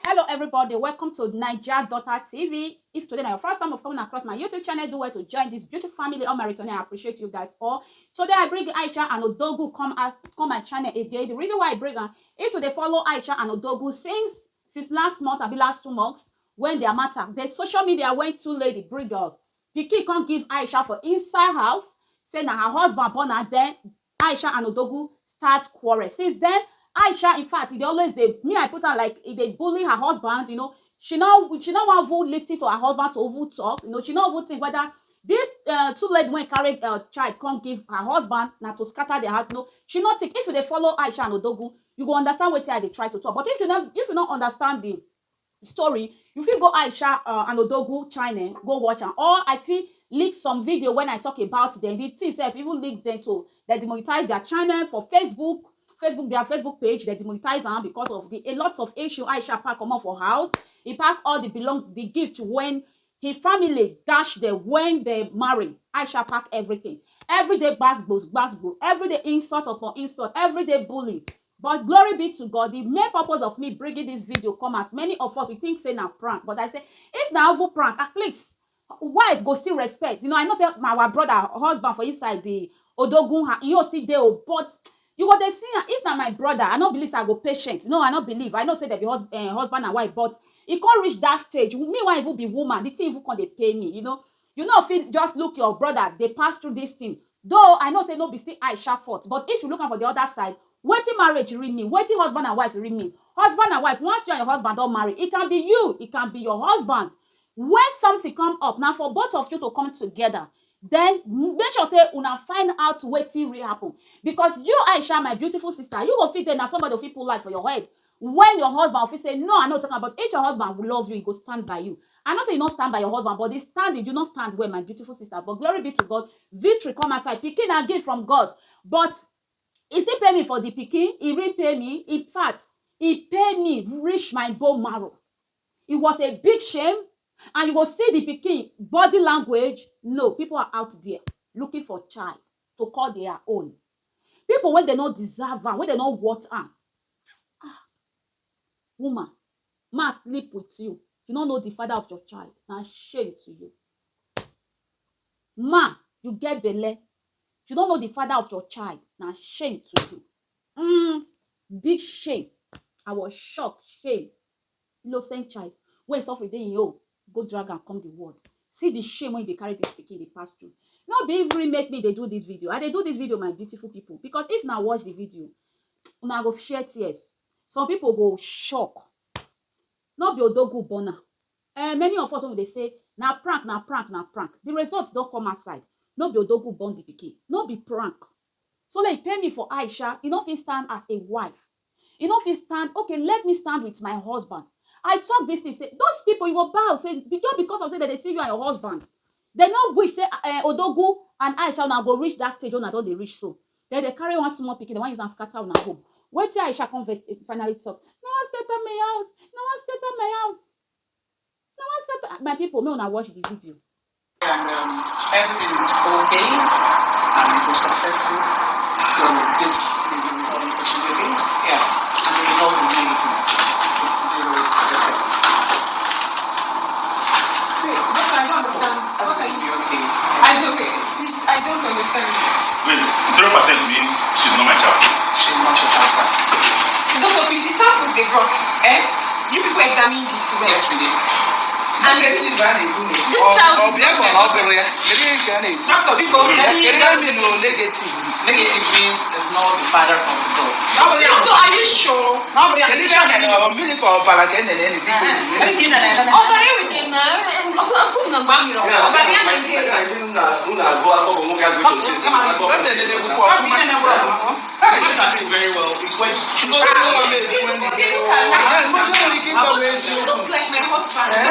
Hello everybody, welcome to Niger Daughter TV. If today is your first time of coming across my YouTube channel, do well to join this beautiful family. All my returning, I appreciate you guys all. Today I bring Aisha and Odogwu come my channel again. The reason why I bring her is to they follow Aisha and Odogwu since last month, I be last 2 months when their matter. The social media went too late, the bring up. Pikin can't give Aisha for inside house, saying that her husband born her. Then Aisha and Odogwu start quarrel. Since then, Aisha, in fact, I put her like they bully her husband, she now want to listen to her husband to over talk, she not even think whether this two lady when carry child can't give her husband now to scatter their heart. No, she not think if they follow Aisha and Odogwu, you go understand what they try to talk. But if you not understand the story, you feel go Aisha and Odogwu channel, go watch them. Or I feel leak some video when I talk about them. The thing self even leak them to they demonetize their channel for Facebook, their Facebook page, they demonetize them because of a lot of issue. Aisha pack come off for house. He pack all the gift when his family dash them when they marry. Aisha pack everything. Every day basbo, every day insult upon insult, every day bullying. But glory be to God, the main purpose of me bringing this video come as many of us we think say na prank. But I say, if na evil prank, at least wife go still respect. I know say our brother, husband for inside the Odogwu, you still there, but you go dey see if na my brother, I no believe I go patient. No, I no believe. I know say they be husband and wife, but e can't reach that stage. Me why even be woman, the thing even can't they pay me, feel just look your brother, they pass through this thing. Though I know say no be still Aisha fault, but if you looking for the other side, wetin marriage really mean, wetin husband and wife really mean. Husband and wife, once you and your husband don't marry, it can be you, it can be your husband. When something come up now for both of you to come together, then make sure say una find out wetin really happen. Because you, Aisha, my beautiful sister, you go fit there na somebody fit put life for your head. When your husband fit say no, I not talking about, if your husband will love you, he go stand by you. I know say you not stand by your husband, but you do not stand well, my beautiful sister. But glory be to God, victory come aside. Pikin and gift from God. But he still pay me for the pikin. He repay me. In fact, he paid me reach my bone marrow. It was a big shame. And you go see the pikin body language. No, people are out there looking for child to call their own. People when they not deserve am, when they not want am. Woman, man sleep with you. You don't know the father of your child. Now shame to you. Man, you get belle. You don't know the father of your child. Now shame to you. Big shame. I was shocked. Shame. Innocent child. When suffer then you go drag and come the word. See the shame when they carry this pikin they pass through. Not be even make me they do this video. And they do this video, my beautiful people. Because if now watch the video, now go share tears. Some people go shock. Not be Odogwu burner. Many of us when they say na prank. The results don't come outside. Not be Odogwu burn the pikin. Not be prank. So like pay me for Aisha. You know if he stand as a wife. You know if he stand, okay, let me stand with my husband. I talk this thing, say, those people you go bow, say, just because of say that they see you and your husband. They not wish, say, Odogwu and Aisha now go reach that stage when they reach so. Then they carry one small pikin, the one is not scatter on home. Wait till Aisha come finally talk. No one scatter my house. No one scatter my house. No one scatter. My people, may not watch the video. And everything is okay, and it was successful. So this video recording session again, and the result is negative. It's 0 effect. Wait, but I don't understand. What are you okay? Please, I don't understand. Wait, 0% means she's not my child. She's not your child, sir. Doctor, please, the samples they brought, you people examine this well. Yes, we did. And this child is Doctor, because negative means it's not the father of the dog. Doctor, are you sure? Very well. It's when she looks like my husband.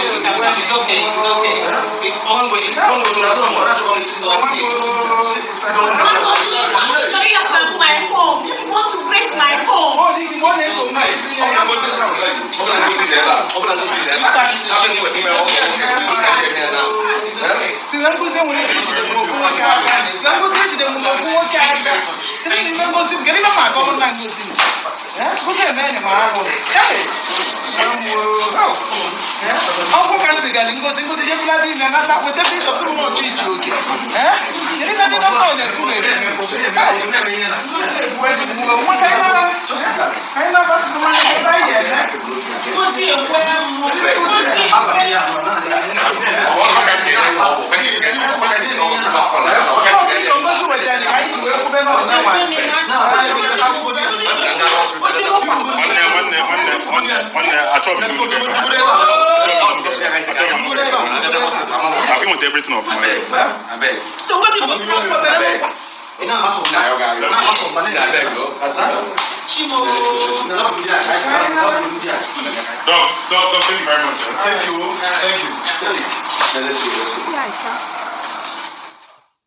It's okay. It's ongoing. My home. You want to break my home. See I've with everything of my life. So what's the most problem? Thank you very much.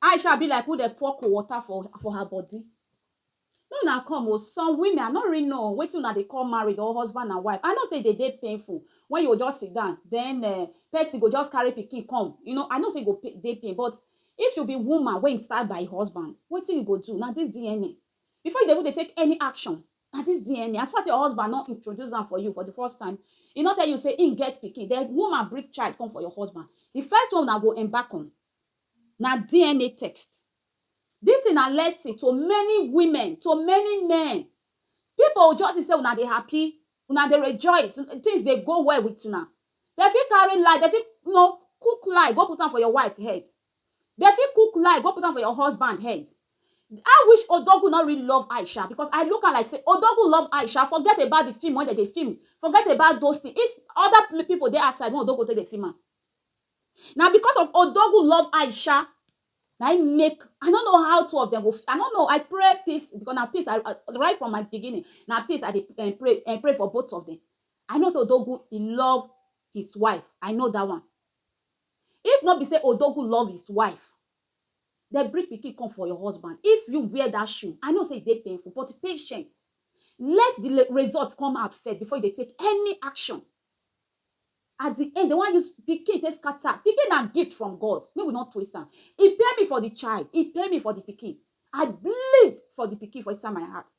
Aisha be like who they pour cold water for her body. No, now come, oh, some women I not really know waiting that they call married or husband and wife. I know say they painful when you just sit down, then person go just carry pikin come. You know, I know say go they pain, but if you be woman when inspired by husband, what do you go do? Now this DNA. Before they take any action, now this DNA. As far as your husband not introduce them for you for the first time, you not tell you say in get pikin. The woman bring child come for your husband. The first one now go embark on. Now DNA text. This is a lesson to many women, to many men. People just say, "Una they happy, una they rejoice, things they go well with una." They feel carry lie, they feel cook lie, go put on for your wife head. They feel cook lie, go put on for your husband head. I wish Odogwu not really love Aisha because I look at like say Odogwu love Aisha. Forget about the film when they film. Forget about those things. If other people they outside when Odogwu take the film. Now because of Odogwu love Aisha. I don't know how two of them go. I don't know. I pray peace because now peace. I right from my beginning. Now peace. I pray for both of them. I know so Odogwu he love his wife. I know that one. If not be say Odogwu love his wife, they bring pikin come for your husband. If you wear that shoe, I know say they painful, but patient. Let the results come out first before they take any action. At the end, the one you pikin take scatter. Pikin na gift from God. Me will not twist am. He pay me for the child. He pay me for the pikin. I bleed for the pikin for inside my heart.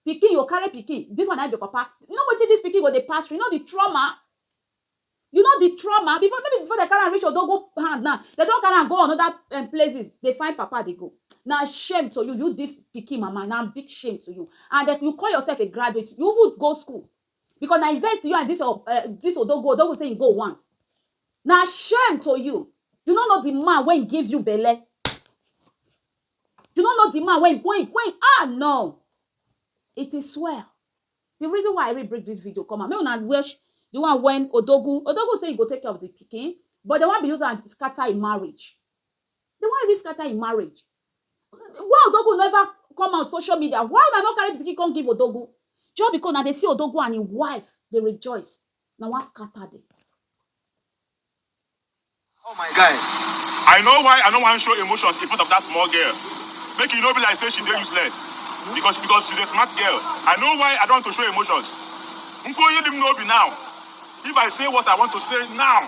Pikin, you carry pikin. This one I be papa. You know what this pikin go dey pass through? You know the trauma. You know the trauma. Before they carry reach Odogwu hand now, they don't carry go on other places. They find papa they go. Now shame to you. You this pikin mama. Now big shame to you. And that you call yourself a graduate. You would go school. Because I invest in you and this Odogwu say you go once. Now shame to you. You don't know the man when he gives you belly. You don't know the man when no. It is well. The reason why I really break this video come out. Maybe not wish the one when Odogwu say he go take care of the pikin, but the one be used and scatter in marriage. The one really scatter in marriage. Why Odogwu never come on social media? Why would I not carry the pikin come give Odogwu? Just because now they see Odogwu and his wife, they rejoice. Now what scatter them? Oh my guy. I know why I don't want to show emotions in front of that small girl. Make you know be like say she dey useless. Because she's a smart girl. I know why I don't want to show emotions. Now. If I say what I want to say now.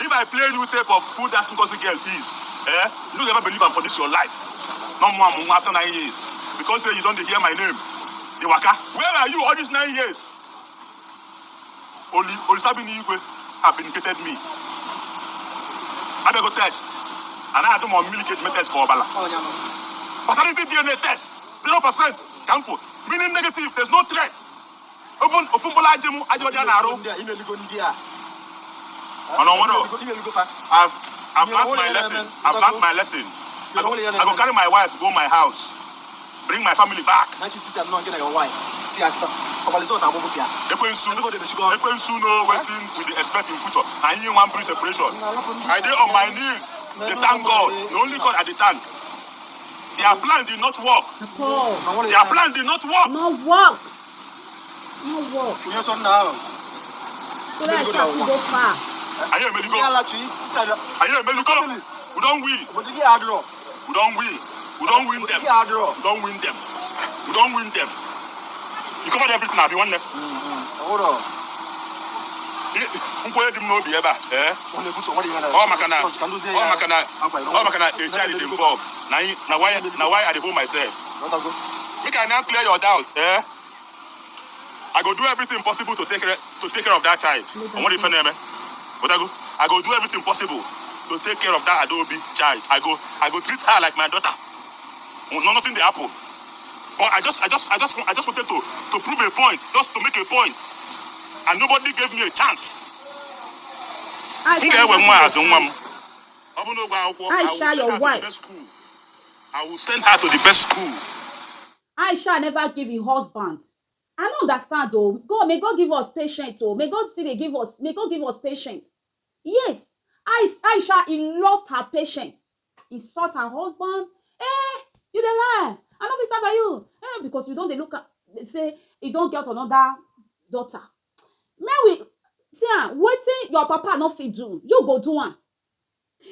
If I play you tape of who that Ngozi girl is, you don't ever believe I'm for this your life. No more after 9 years. Because you don't hear my name. Iwaka, where are you all these 9 years? Only Sabini Igwe have vindicated me. I go test. And I had to military test for Obala. Paternity DNA test. 0% canful. Meaning negative. There's no threat. Even Ofumbola Jemu Ajodia Naro. I've learned my lesson. I've learned my lesson. I go carry my wife, go my house, bring my family back. Your wife. Waiting with the expect in future. And you want bring separation. I did on my knees. They thank God. The only God at the thank. Their plan did not work. Their plan did not work. No work. No work. Yes or no? So let's start to go far. Are you a medical? We don't win. We don't win. We don't win them. We don't win them. We don't win them. You covered everything. Have you won them? Hold on. nkwenye dị m n'obi ebe a ọ maka na a child is involved na why I dey hold myself. Make I now clear your doubt. I go do everything possible to take care of that child. I go do everything possible to take care of that Adobe child. I go treat her like my daughter. Nothing dey happen. But I just wanted to prove a point, just to make a point, and nobody gave me a chance. Aisha, your wife. I will send her to the best school. Aisha never give him husband. I don't understand though. God, may God give us patience. Oh, may God give us patience. Yes, Aisha, he lost her patience. He sought her husband. You dey lie. I no fit stand by you. Because you don't dey look at, say you don't get another daughter. May we see wetin your papa no fit do, you go do am.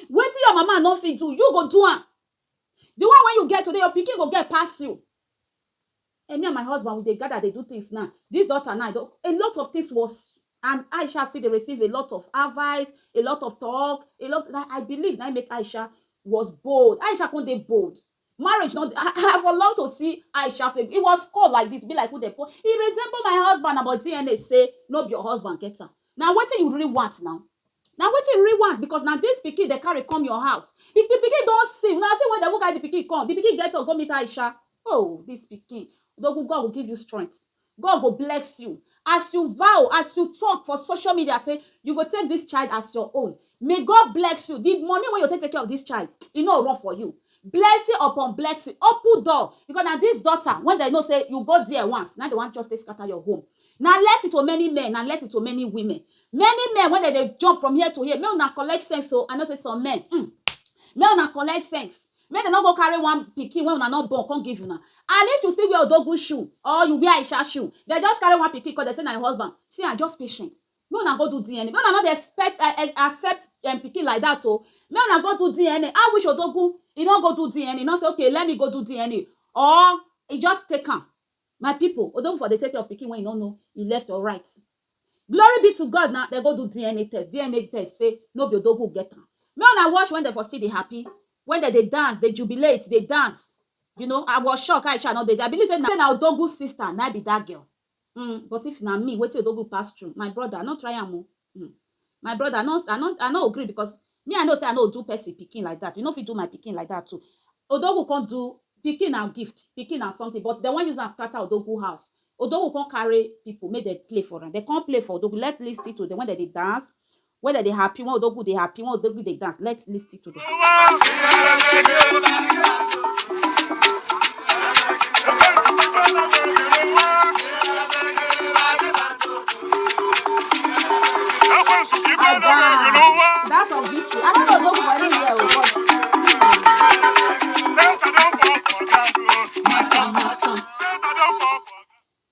Wetin your mama no fit do, you go do am. The one when you get today, your pikin go get past you. Me and my husband, we dey gather, they do things now. This daughter now, a lot of things was, and Aisha still they receive a lot of advice, a lot of talk, a lot. I believe that make Aisha was bold. Aisha can't dey bold. Marriage, not. I have allowed to see Aisha. It was called like this, be like who they put. He resemble my husband, about DNA say no be your husband get her. Now what you really want now? Now what you really want? Because now this pikin they carry come your house. If the pikin don't see, now see when they look at the pikin come, the pikin get to go meet Aisha. Oh, this pikin. God will give you strength. God will bless you. As you vow, as you talk for social media, say, you go take this child as your own. May God bless you. The money when you take care of this child, it no run for you. Blessing upon blessing. Open door. Because now this daughter, when they know say, you go there once, now they want just to scatter your home. Now less it to many men, and less it to many women. Many men, when they jump from here to here, may not collect sense, so I know say some men, may not collect sense. May they not go carry one pikin when una not born, can't give you now. And if you still wear Odogwu shoe or you wear Aisha shoe, they just carry one pikin because they say na your husband. See, I just patient. May una go do DNA. May una not accept pikin like that. Oh, may una go do DNA. I wish Odogwu he don't go do DNA. Not say okay, let me go do DNA. Or he just take am. My people, Odogwu for the take care of pikin when you don't know he left or right. Glory be to God. Now they go do DNA test. DNA test say no be Odogwu get am. May una watch when they for still dey happy. When they dance, they jubilate, they dance. You know, I was shocked. Aisha, no, I believe that now Odogwu's sister, now be that girl. But if na me, wait till Odogwu pass through. My brother, I not try am. My brother, I not agree because me, I know say I know do person picking like that. You know if you do my picking like that too. Odogwu can't do picking and gift, picking and something. But they want use and scatter Odogwu house. Odogwu can't carry people, make they play for them. They can't play for Odogwu. Let's listen to them when they dance. Whether they happy, when Odogwu they happy, when Odogwu they dance. Let's listen to them. That's a victory. I don't know Odogwu for any year,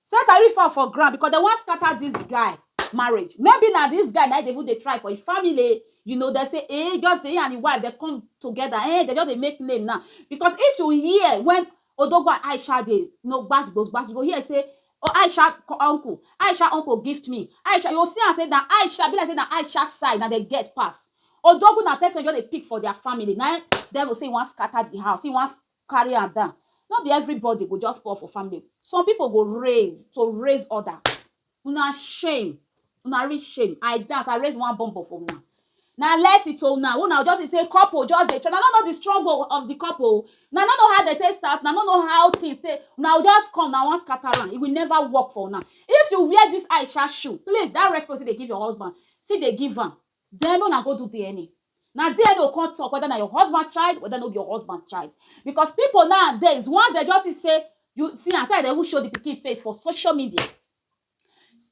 set I fall for ground because they want scatter this guy marriage. Maybe now this guy now they try for his family. You know, they say, just he and his wife, they come together. They just they make name now. Because if you hear when Odogwu and Aisha they bass, you go hear say, oh, Aisha uncle gift me. Aisha, you see and say that Aisha, be like say that Aisha side, now they get pass. Odogwu na person just they pick for their family. Now they will say he wants scatter the house, he wants carry her down. Not be everybody go just fall for family. Some people go raise others. Una shame. Una reach shame. I dance. I raise one bumper for now. Now let's it all now. Una just say couple, just they try. Now not know the struggle of the couple. Now not know how they take start. Now not know how things stay. Now just come now one scatter around. It will never work for now. If you wear this Aisha shoe, please that responsibility they give your husband. See they give her. Then una go do DNA. Now DNA will come talk whether na your husband child, whether not your husband child. Because people nowadays, one they just say you see inside they will show the pikin face for social media.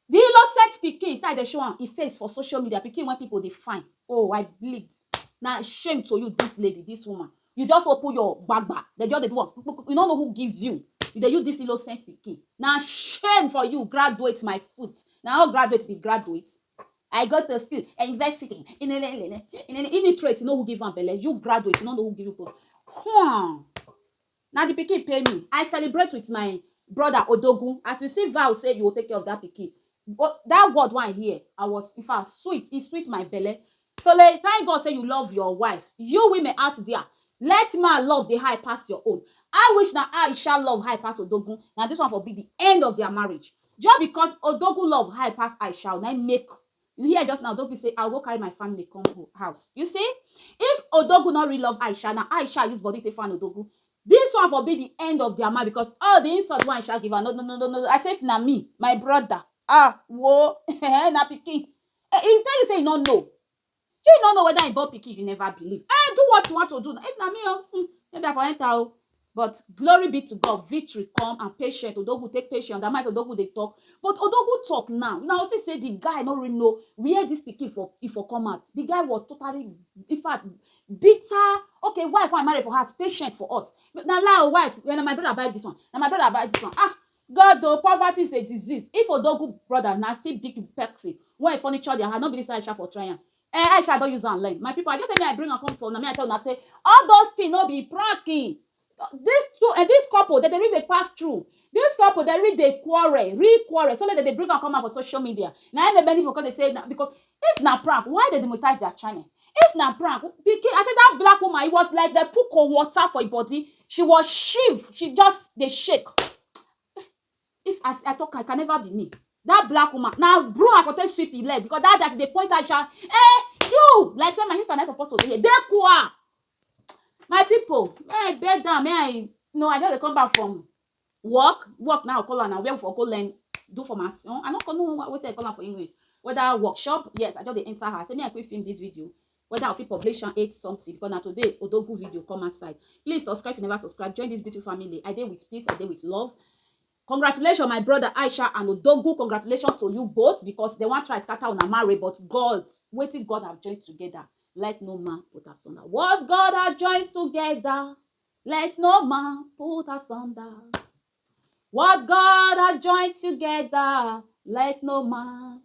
The innocent pikin inside they show him face for social media. Pikin when people they find. Oh, I bleed. Now shame to you, this lady, this woman. You just open your bag. They just they do one. You don't know who gives you. They use this innocent pikin. Now shame for you, graduate my foot. Now how graduate be graduate. I got the skill, university, in illiterate, you know who give one belly. You graduate, you don't know who give you. Now the pikin pay me. I celebrate with my brother Odogwu. As you see, vow say you will take care of that pikin. But that word one here, I was, in fact, sweet. It sweet my belly. So like, thank God say you love your wife. You women out there, let man love the high pass your own. I wish that Aisha love high pass Odogwu. Now this one for be the end of their marriage. Just because Odogwu love high pass Aisha, now make you hear just now Odogwu say, I'll go carry my family come house. You see? If Odogwu not really love Aisha, now Aisha use body to fan Odogwu. This one for be the end of their marriage because all the insult one Aisha give her. No, no, no, no, no. I say if na me, my brother. Ah, whoa, na pikin. He tell you say you no know. You no know whether you born pikin, you never believe. Do what you want to do. If na me, maybe I for enter o. But glory be to God, victory come and patient. Odogwu take patience. That means Odogwu dey talk. But Odogwu talk now. Now see say the guy no really know where this pikin for come out. The guy was totally, in fact, bitter. Okay, wife I marry for her, patient for us. Now lie, wife. When my brother buy this one, now my brother buy this one. God, though, poverty is a disease. If Odogwu brother na still big Pepsi, when furniture they have not be this Aisha for trying. Aisha don't use am learn. My people, I just say me I bring am come for now. Me I tell una say all those things no be pranking. This couple that they really pass through. This couple they really they quarrel, so that they bring am come out for social media. Now many people because they say because if na prank, why they demonetize their channel? If na prank, because I said that black woman, it was like they put cold water for her body. She was shiv. She just they shake. If as I talk, I can never be me. That black woman now broom I for take sweep his leg because that they point Aisha. You like say my sister not supposed to be here. They qua. My people, may I beg down, may I no, I just come back from work now call her now where for go learn do formation. I don't know what I call her for English. Whether workshop, yes, I just dey enter her. Say me I quick film this video. Whether I fit publication 8 something because now today Odogwu video come outside. Please subscribe if you never subscribe. Join this beautiful family. I dey with peace, I dey with love. Congratulations, my brother Aisha and Odogwu. Congratulations to you both because they want try scatter on a marriage, but God, waiting God have joined together. Let no man put asunder. What God has joined together, let no man put asunder. What God has joined together, let no man.